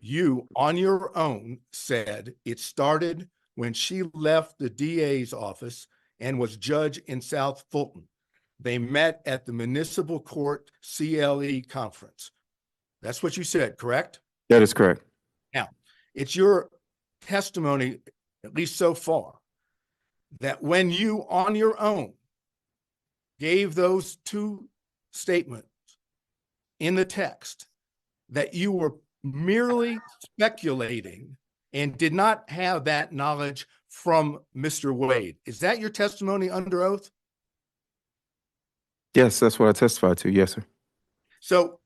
you on your own said it started when she left the DA's office and was judge in South Fulton. They met at the municipal court CLE conference. That's what you said, correct? That is correct. Now, it's your testimony, at least so far, that when you on your own gave those two statements in the text, that you were merely speculating and did not have that knowledge from Mr. Wade. Is that your testimony under oath? Yes, that's what I testified to. Yes, sir. So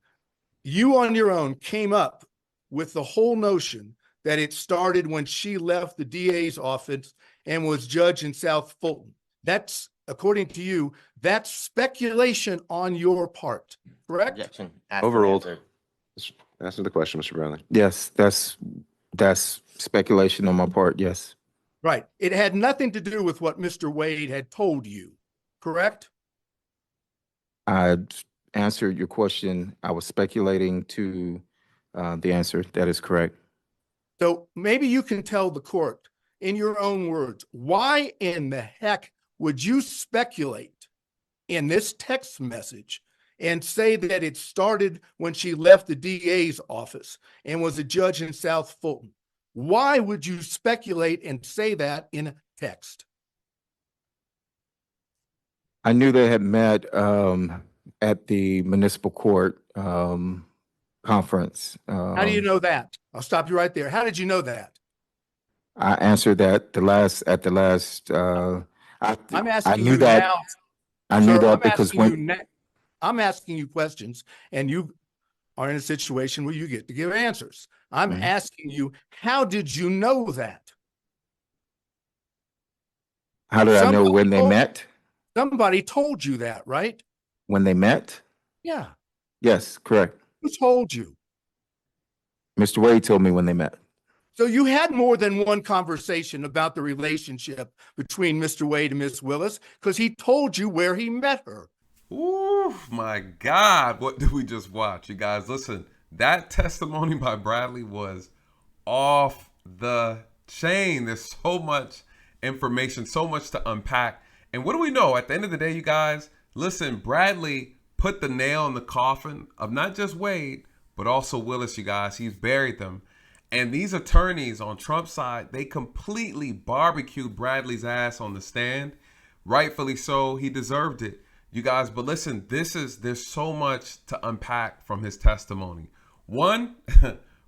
you on your own came up with the whole notion that it started when she left the DA's office and was judge in South Fulton. That's, according to you, that's speculation on your part, correct? Objection. Overruled. Answer the question, Mr. Bradley. Yes, that's speculation on my part. Yes. Right. It had nothing to do with what Mr. Wade had told you, correct? I answered your question. I was speculating to the answer. That is correct. So maybe you can tell the court in your own words, why in the heck would you speculate in this text message and say that it started when she left the DA's office and was a judge in South Fulton? Why would you speculate and say that in a text? I knew they had met at the municipal court conference. How do you know that? I'll stop you right there. How did you know that? I answered that I'm asking knew you that. now. I knew Sir, that because I'm asking you questions and you are in a situation where you get to give answers. I'm asking you, how did you know that? How did I know when they met? Somebody told you that, right? When they met? Yeah. Yes, correct. Who told you? Mr. Wade told me when they met. So you had more than one conversation about the relationship between Mr. Wade and Miss Willis because he told you where he met her. Ooh, my God. What did we just watch? You guys, listen, that testimony by Bradley was off the chain. There's so much information, so much to unpack. And what do we know? At the end of the day, you guys, listen, Bradley put the nail in the coffin of not just Wade, but also Willis, you guys. He's buried them. And these attorneys on Trump's side, they completely barbecued Bradley's ass on the stand. Rightfully so. He deserved it, you guys. But listen, there's so much to unpack from his testimony. One,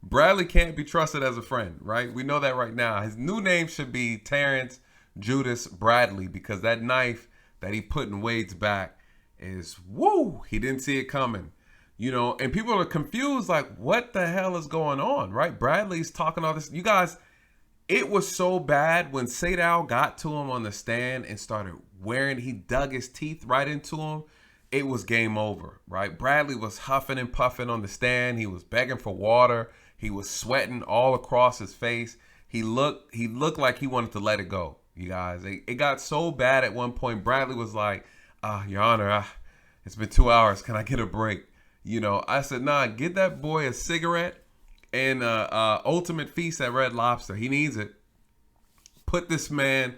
Bradley can't be trusted as a friend, right? We know that right now. His new name should be Terrance Judas Bradley, because that knife that he put in Wade's back is, woo, he didn't see it coming. You know, and people are confused, like, what the hell is going on, right? Bradley's talking all this. You guys, it was so bad when Sadal got to him on the stand and started he dug his teeth right into him. It was game over, right? Bradley was huffing and puffing on the stand. He was begging for water. He was sweating all across his face. He looked like he wanted to let it go, you guys. It got so bad at one point. Bradley was like, Your Honor, it's been 2 hours. Can I get a break? You know, I said, nah, get that boy a cigarette and Ultimate Feast at Red Lobster. He needs it. Put this man,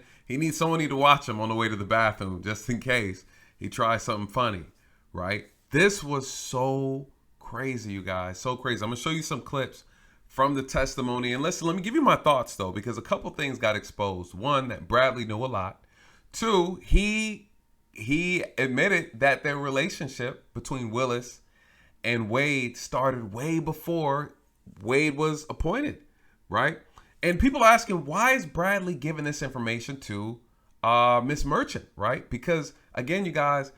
someone need to watch him on the way to the bathroom just in case he tries something funny, right? This was so crazy, you guys, so crazy. I'm going to show you some clips from the testimony. And listen, let me give you my thoughts, though, because a couple things got exposed. One, that Bradley knew a lot. Two, he admitted that their relationship between Willis and Wade started way before Wade was appointed, right? And people are asking, why is Bradley giving this information to Miss Merchant, right? Because, again, you guys,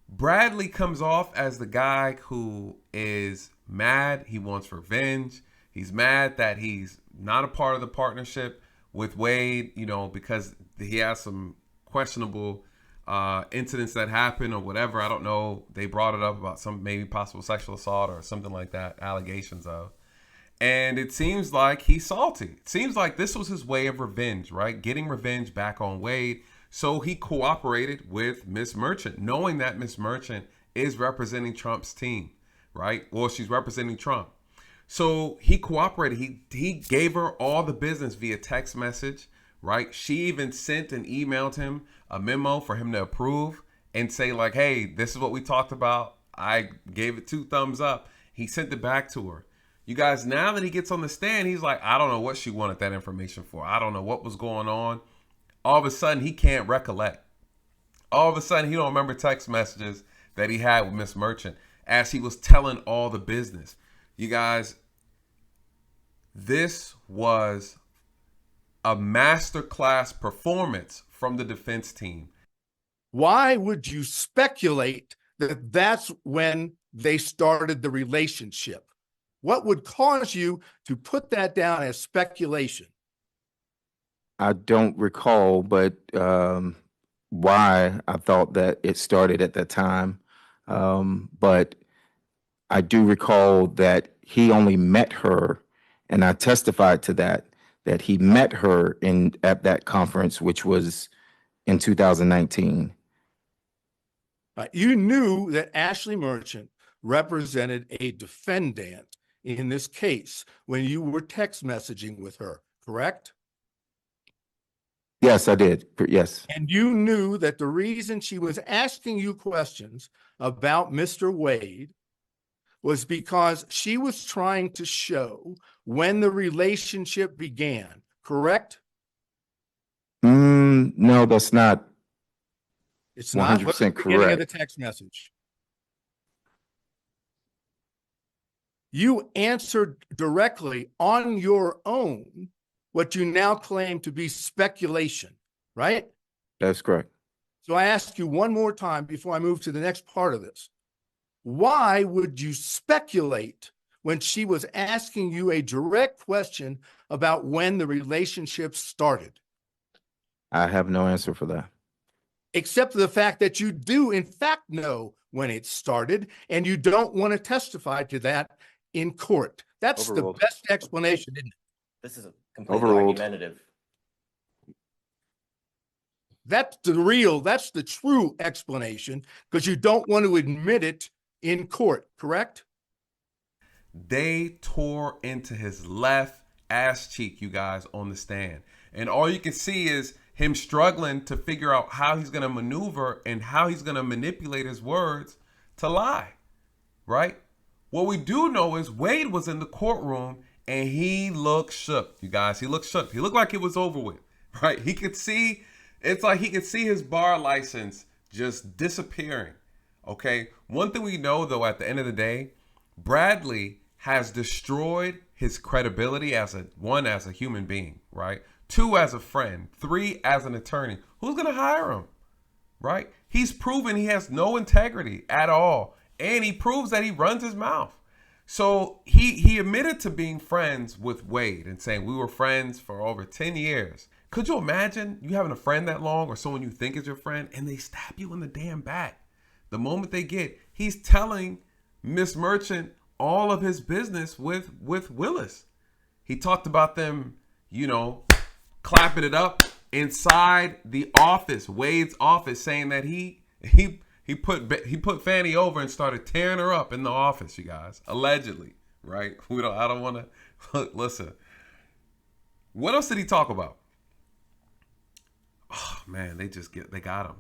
Bradley comes off as the guy who is mad. He wants revenge. He's mad that he's not a part of the partnership with Wade, you know, because he has some questionable incidents that happened or whatever. I don't know. They brought it up about some maybe possible sexual assault or something like that, allegations of. And it seems like he's salty. It seems like this was his way of revenge, right? Getting revenge back on Wade. So he cooperated with Miss Merchant, knowing that Miss Merchant is representing Trump's team, right? Well, she's representing Trump. So he cooperated. He gave her all the business via text message, right? She even sent and emailed him a memo for him to approve and say like, hey, this is what we talked about. I gave it 2 thumbs up. He sent it back to her. You guys, now that he gets on the stand, he's like, I don't know what she wanted that information for. I don't know what was going on. All of a sudden, he can't recollect. All of a sudden, he don't remember text messages that he had with Miss Merchant as he was telling all the business. You guys, this was a masterclass performance from the defense team. Why would you speculate that that's when they started the relationship? What would cause you to put that down as speculation? I don't recall, but why I thought that it started at that time. But I do recall that he only met her, and I testified to that he met her at that conference, which was in 2019. You knew that Ashley Merchant represented a defendant in this case when you were text messaging with her, correct? Yes, I did. Yes. And you knew that the reason she was asking you questions about Mr. Wade was because she was trying to show when the relationship began, correct? No, that's not. It's not 100% what's the beginning of the correct. text message. You answered directly on your own what you now claim to be speculation, right? That's correct. So I ask you one more time before I move to the next part of this. Why would you speculate when she was asking you a direct question about when the relationship started? I have no answer for that. Except for the fact that you do, in fact, know when it started, and you don't want to testify to that in court. That's Overruled. the best explanation, isn't it? This is a completely Overruled. argumentative. That's the true explanation, because you don't want to admit it in court, correct? They tore into his left ass cheek, you guys, on the stand. And all you can see is him struggling to figure out how he's going to maneuver and how he's going to manipulate his words to lie, right? What we do know is Wade was in the courtroom and he looked shook, you guys. He looked shook. He looked like it was over with, right? He could see, it's like he could see his bar license just disappearing, okay? One thing we know, though, at the end of the day, Bradley has destroyed his credibility as a human being, right? 2, as a friend. 3, as an attorney. Who's going to hire him, right? He's proven he has no integrity at all. And he proves that he runs his mouth. So he admitted to being friends with Wade and saying we were friends for over 10 years. Could you imagine you having a friend that long, or someone you think is your friend, and they stab you in the damn back? The moment they get, he's telling Miss Merchant all of his business with Willis. He talked about them, clapping it up inside the office, Wade's office, saying that he put Fani over and started tearing her up in the office, you guys, allegedly, right? I don't want to listen. What else did he talk about? Oh man, they got him.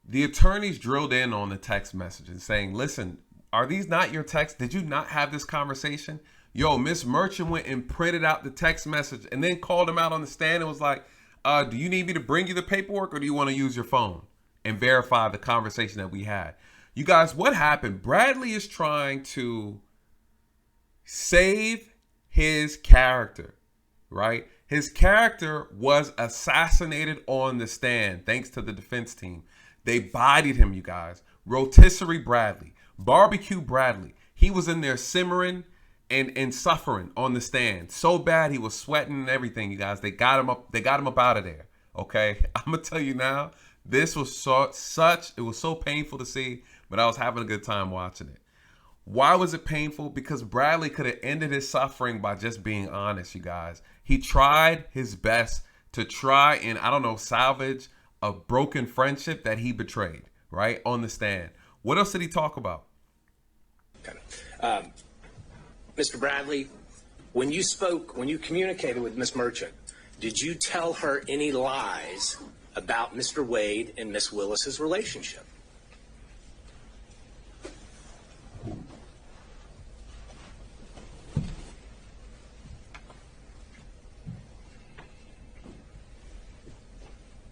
The attorneys drilled in on the text messages saying, listen, are these not your texts? Did you not have this conversation? Yo, Miss Merchant went and printed out the text message and then called him out on the stand and was like, do you need me to bring you the paperwork, or do you want to use your phone and verify the conversation that we had? You guys, what happened? Bradley is trying to save his character, right? His character was assassinated on the stand thanks to the defense team. They bodied him, you guys. Rotisserie Bradley, barbecue Bradley. He was in there simmering and suffering on the stand. So bad he was sweating and everything, you guys. They got him up out of there. Okay. I'm gonna tell you now, this was it was so painful to see, but I was having a good time watching it. Why was it painful? Because Bradley could have ended his suffering by just being honest, you guys. He tried his best to try and, salvage a broken friendship that he betrayed, right? On the stand. What else did he talk about? Mr. Bradley, when you communicated with Miss Merchant, did you tell her any lies about Mr. Wade and Miss Willis's relationship?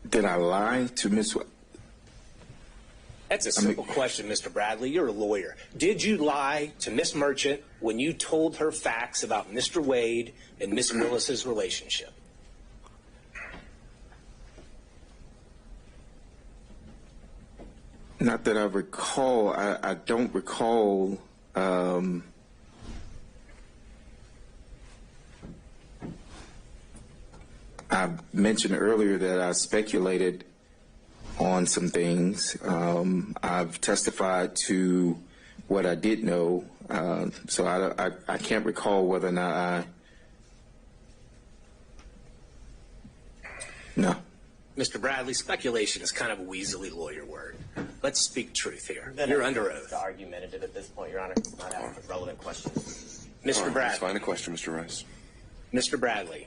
Did I lie to Miss? That's a simple question, Mr. Bradley. You're a lawyer. Did you lie to Miss Merchant when you told her facts about Mr. Wade and Miss Willis's relationship? Not that I recall. I don't recall. I mentioned earlier that I speculated on some things. I've testified to what I did know, so I can't recall whether or not No. Mr. Bradley, speculation is kind of a weaselly lawyer word. Let's speak truth here. You're under oath. Argumentative at this point, Your Honor. Not asking relevant questions. Mr. Let's Bradley. find a question, Mr. Rice. Mr. Bradley,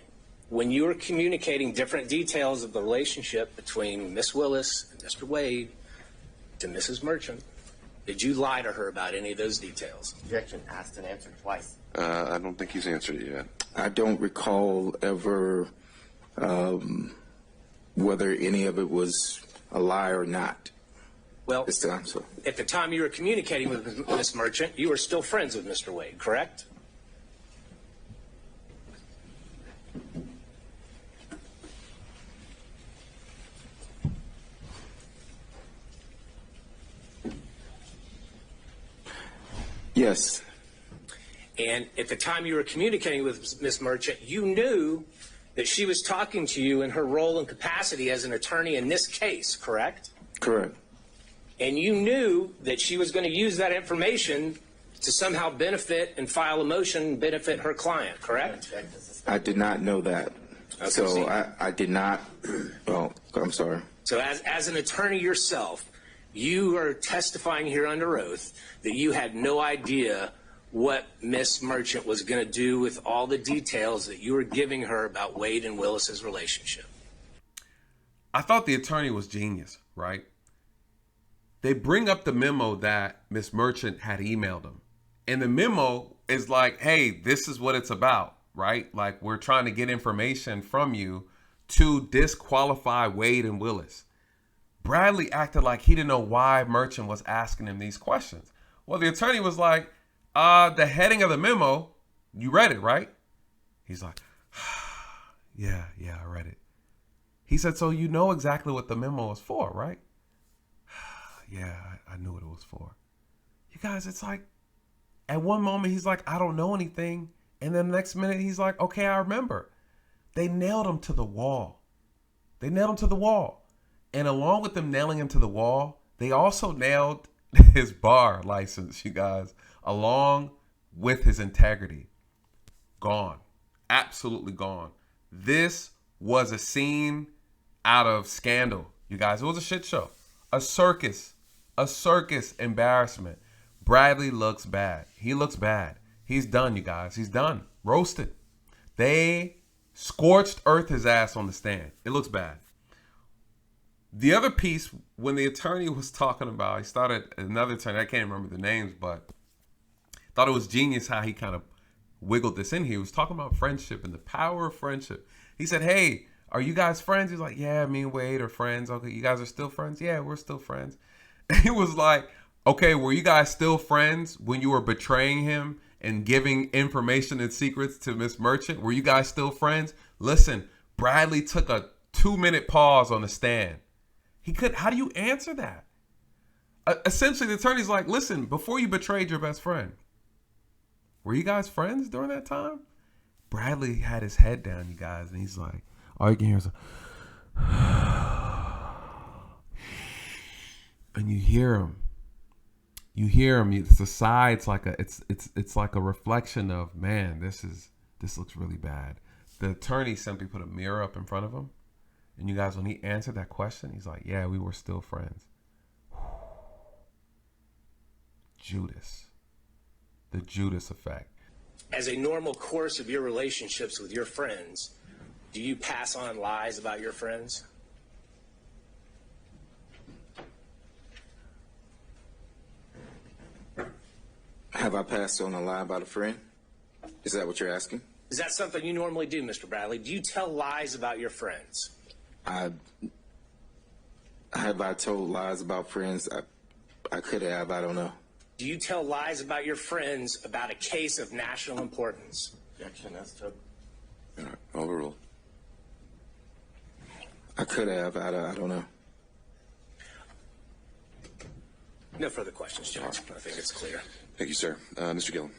when you were communicating different details of the relationship between Miss Willis and Mr. Wade to Mrs. Merchant, did you lie to her about any of those details? Objection. Asked and answered twice. I don't think he's answered it yet. I don't recall ever whether any of it was a lie or not Well, this time. So at the time you were communicating with Miss Merchant, you were still friends with Mr. Wade, correct? yes, And at the time you were communicating with Miss Merchant, you knew that she was talking to you in her role and capacity as an attorney in this case, correct? correct. And you knew that she was going to use that information to somehow benefit and file a motion and benefit her client, correct? I did not know that. Okay, So see. I did not. Oh, I'm sorry. So as an attorney yourself, you are testifying here under oath that you had no idea what Miss Merchant was going to do with all the details that you were giving her about Wade and Willis's relationship. I thought the attorney was genius, right? They bring up the memo that Miss Merchant had emailed them. And the memo is like, hey, this is what it's about, right? Like, we're trying to get information from you to disqualify Wade and Willis. Bradley acted like he didn't know why Merchant was asking him these questions. Well, the attorney was like, the heading of the memo, you read it, right? He's like, yeah, I read it. He said, so you know exactly what the memo is for, right? Yeah, I knew what it was for. You guys, it's like, at one moment, he's like, I don't know anything. And then the next minute, he's like, okay, I remember. They nailed him to the wall. And along with them nailing him to the wall, they also nailed his bar license, you guys, along with his integrity. Gone. Absolutely gone. This was a scene out of Scandal, you guys. It was a shit show. A circus embarrassment. Bradley looks bad. He looks bad. He's done, you guys. He's done. Roasted. They scorched earth his ass on the stand. It looks bad. The other piece, when the attorney was talking about, he started another attorney, I can't remember the names, but thought it was genius how he kind of wiggled this in here. He was talking about friendship and the power of friendship. He said, hey, are you guys friends? He's like, yeah, me and Wade are friends. Okay, you guys are still friends? Yeah, we're still friends. He was like, okay, were you guys still friends when you were betraying him and giving information and secrets to Miss Merchant? Were you guys still friends? Listen, Bradley took a 2-minute pause on the stand. How do you answer that? Essentially, the attorney's like, listen, before you betrayed your best friend, were you guys friends during that time? Bradley had his head down, you guys, and he's like, all you can hear is and you hear him. It's a sigh. It's like a reflection of, man, this looks really bad. The attorney simply put a mirror up in front of him. And you guys, when he answered that question, he's like, yeah, we were still friends. Judas. The Judas effect. as a normal course of your relationships with your friends, do you pass on lies about your friends? Have I passed on a lie about a friend? Is that what you're asking? Is that something you normally do, Mr. Bradley? Do you tell lies about your friends? Have I told lies about friends? I could have. I don't know. Do you tell lies about your friends about a case of national importance? Objection, that's took. All right, overruled. I could have. I don't know. No further questions, Judge. I think it's clear. Thank you, sir. Mr. Gillum.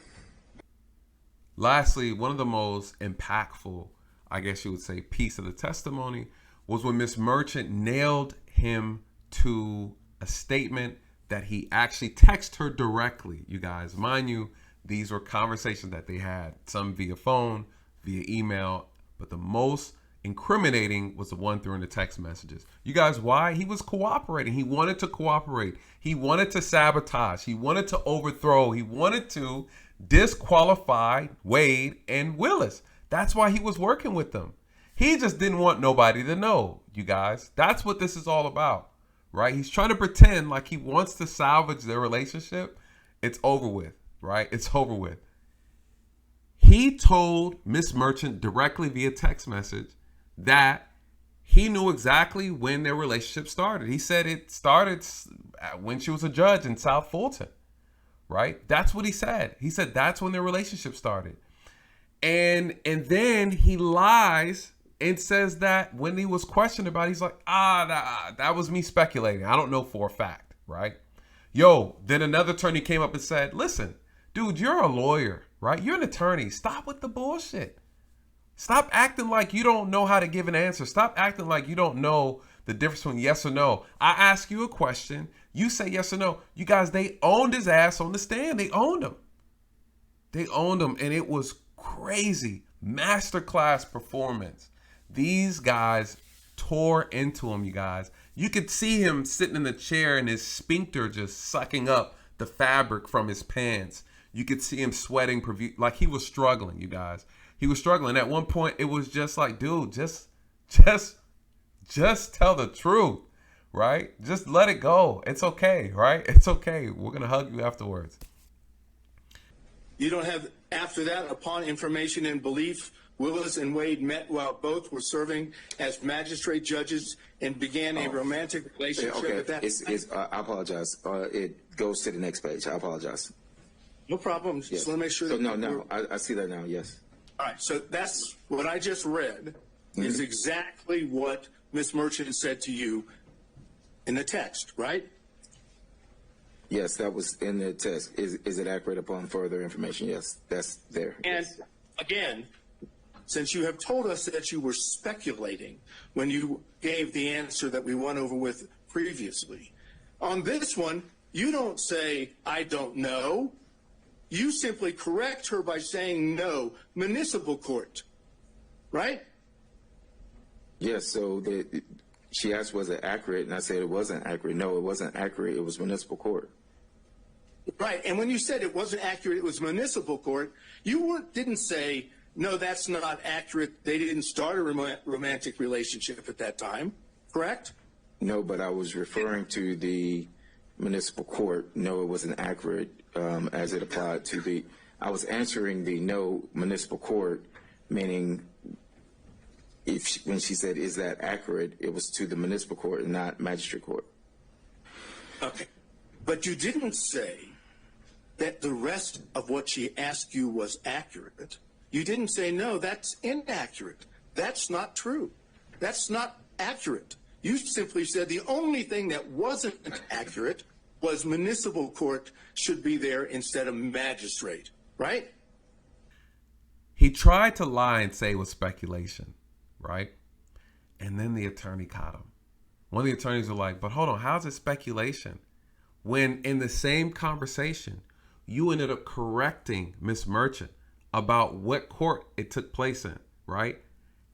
Lastly, one of the most impactful, I guess you would say, piece of the testimony was when Miss Merchant nailed him to a statement that he actually texted her directly. You guys, mind you, these were conversations that they had, some via phone, via email, but the most incriminating was the one through in the text messages. You guys, why? He was cooperating. He wanted to cooperate. He wanted to sabotage. He wanted to overthrow. He wanted to disqualify Wade and Willis. That's why he was working with them. He just didn't want nobody to know, you guys. That's what this is all about, right? He's trying to pretend like he wants to salvage their relationship. It's over with, right? It's over with. He told Miss Merchant directly via text message that he knew exactly when their relationship started. He said it started when she was a judge in South Fulton, right? That's what he said. He said that's when their relationship started. And then he lies and says that when he was questioned about it, he's like, that was me speculating. I don't know for a fact, right? Then another attorney came up and said, listen, dude, you're a lawyer, right? You're an attorney. Stop with the bullshit. Stop acting like you don't know how to give an answer. Stop acting like you don't know the difference between yes or no. I ask you a question. You say yes or no. You guys, they owned his ass on the stand. They owned him. They owned him, and it was crazy. Masterclass performance. These guys tore into him, you guys. You could see him sitting in the chair and his sphincter just sucking up the fabric from his pants. You could see him sweating, like he was struggling, you guys. He was struggling. At one point, it was just like, dude, just tell the truth, right? Just let it go. It's okay, right? It's okay. We're going to hug you afterwards. You don't have, after that, upon information and belief, Willis and Wade met while both were serving as magistrate judges and began a romantic relationship at that time. I apologize. It goes to the next page. I apologize. No problem. Just Yes. want to make sure that. No. I see that now. Yes. All right. So that's what I just read is exactly what Ms. Merchant said to you in the text, right? Yes, that was in the text. Is it accurate upon further information? Yes, that's there. And Yes. again, since you have told us that you were speculating when you gave the answer that we went over with previously, on this one, you don't say, I don't know. You simply correct her by saying no, municipal court, right? Yes, so she asked, was it accurate? And I said it wasn't accurate. No, it wasn't accurate. It was municipal court. Right. And when you said it wasn't accurate, it was municipal court, didn't say, no, that's not accurate. They didn't start a romantic relationship at that time, correct? No, but I was referring to the municipal court. No, it wasn't accurate as it applied to I was answering the no municipal court, meaning when she said, is that accurate, it was to the municipal court and not magistrate court. Okay. But you didn't say that the rest of what she asked you was accurate. You didn't say, no, that's inaccurate. That's not true. That's not accurate. You simply said the only thing that wasn't accurate was municipal court should be there instead of magistrate, right? He tried to lie and say it was speculation, right? And then the attorney caught him. One of the attorneys were like, but hold on, how's it speculation? When in the same conversation, you ended up correcting Miss Merchant about what court it took place in, right?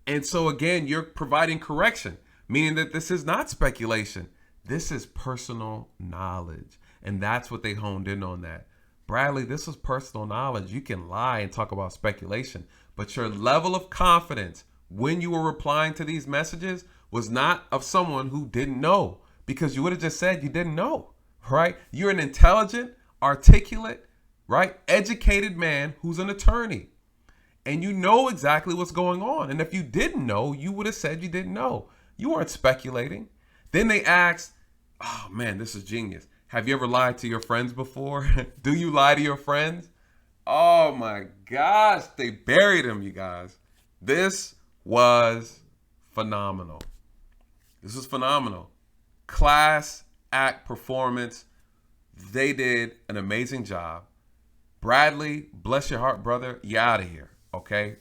And so again, you're providing correction, meaning that this is not speculation. This is personal knowledge. And that's what they honed in on that. Bradley, this was personal knowledge. You can lie and talk about speculation, but your level of confidence when you were replying to these messages was not of someone who didn't know, because you would have just said you didn't know, right? You're an intelligent, articulate, right, educated man who's an attorney, and you know exactly what's going on. And if you didn't know, you would have said you didn't know. You weren't speculating. Then they asked, oh man, this is genius. Have you ever lied to your friends before? Do you lie to your friends? Oh my gosh, they buried him, you guys. This was phenomenal. This was phenomenal. Class act performance. They did an amazing job. Bradley, bless your heart, brother. You're out of here, okay?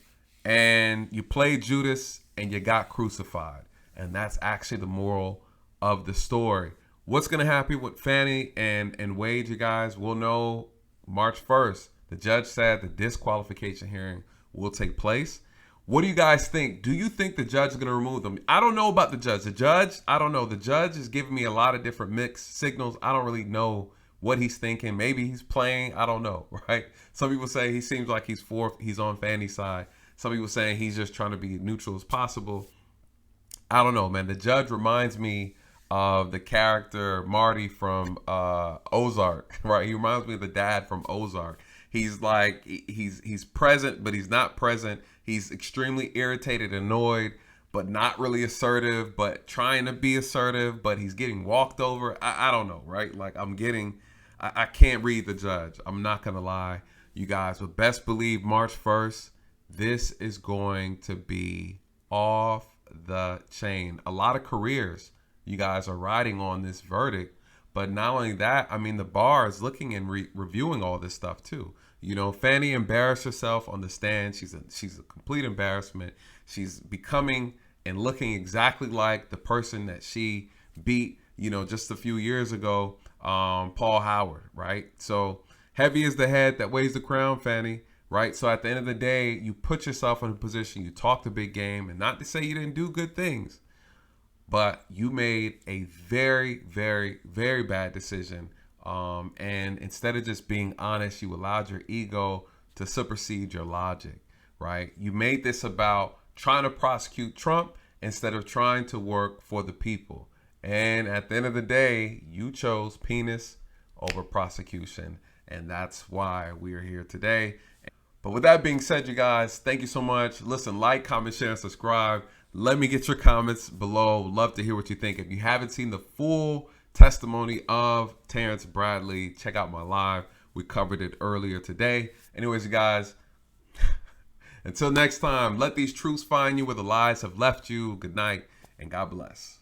And you played Judas and you got crucified. And that's actually the moral of the story. What's going to happen with Fani and Wade, you guys? We'll know March 1st. The judge said the disqualification hearing will take place. What do you guys think? Do you think the judge is going to remove them? I don't know about the judge. The judge, I don't know. The judge is giving me a lot of different mixed signals. I don't really know what he's thinking. Maybe he's playing. I don't know, right? Some people say he seems like he's on Fani's side. Some people saying he's just trying to be neutral as possible. I don't know, man. The judge reminds me of the character Marty from Ozark, right? He reminds me of the dad from Ozark. He's like, he's present, but he's not present. He's extremely irritated, annoyed, but not really assertive, but trying to be assertive, but he's getting walked over. I don't know, right? Like I can't read the judge. I'm not going to lie, you guys, but best believe March 1st, this is going to be off the chain. A lot of careers, you guys, are riding on this verdict. But not only that, I mean, the bar is looking and reviewing all this stuff too. You know, Fani embarrassed herself on the stand. She's a complete embarrassment. She's becoming and looking exactly like the person that she beat, you know, just a few years ago, Paul Howard, right? So heavy is the head that weighs the crown, Fani, right? So at the end of the day, you put yourself in a position, you talk the big game, and not to say you didn't do good things, but you made a very, very, very bad decision. And instead of just being honest, you allowed your ego to supersede your logic, right? You made this about trying to prosecute Trump instead of trying to work for the people. And at the end of the day, you chose penis over prosecution. And that's why we are here today. But with that being said, you guys, thank you so much. Listen, like, comment, share, and subscribe. Let me get your comments below. Love to hear what you think. If you haven't seen the full testimony of Terrance Bradley, check out my live. We covered it earlier today. Anyways, you guys, until next time, let these truths find you where the lies have left you. Good night and God bless.